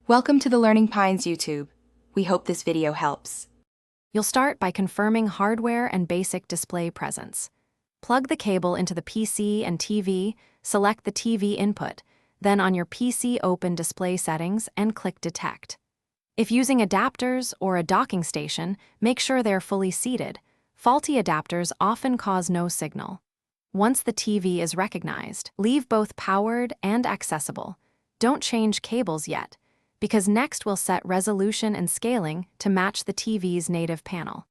Welcome to the Learning Pines YouTube. We hope this video helps. You'll start by confirming hardware and basic display presence. Plug the cable into the PC and TV, select the TV input, then on your PC open Display Settings and click Detect. If using adapters or a docking station, make sure they're fully seated. Faulty adapters often cause no signal. Once the TV is recognized, leave both powered and accessible. Don't change cables yet, because next we'll set resolution and scaling to match the TV's native panel.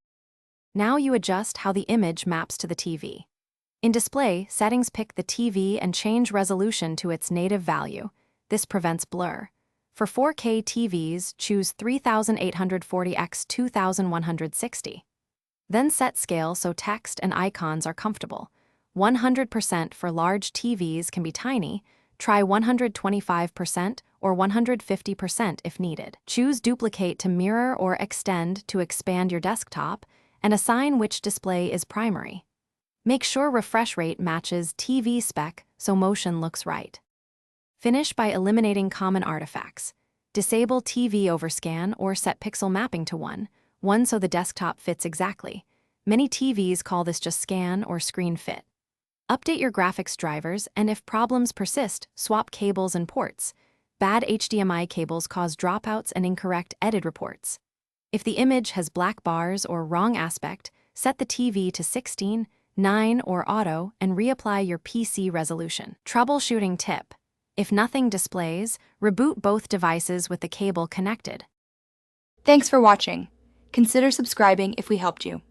Now you adjust how the image maps to the TV. In Display Settings, pick the TV and change resolution to its native value. This prevents blur. For 4K TVs, choose 3840 x 2160. Then set scale so text and icons are comfortable. 100% for large TVs can be tiny. Try 125% or 150% if needed. Choose Duplicate to mirror or extend to expand your desktop, and assign which display is primary. Make sure refresh rate matches TV spec so motion looks right. Finish by eliminating common artifacts. Disable TV overscan or set pixel mapping to 1 so the desktop fits exactly. Many TVs call this just scan or screen fit. Update your graphics drivers, and if problems persist, swap cables and ports. Bad HDMI cables cause dropouts and incorrect edit reports. If the image has black bars or wrong aspect, set the TV to 16:9 or auto and reapply your PC resolution. Troubleshooting tip: if nothing displays, reboot both devices with the cable connected. Thanks for watching. Consider subscribing if we helped you.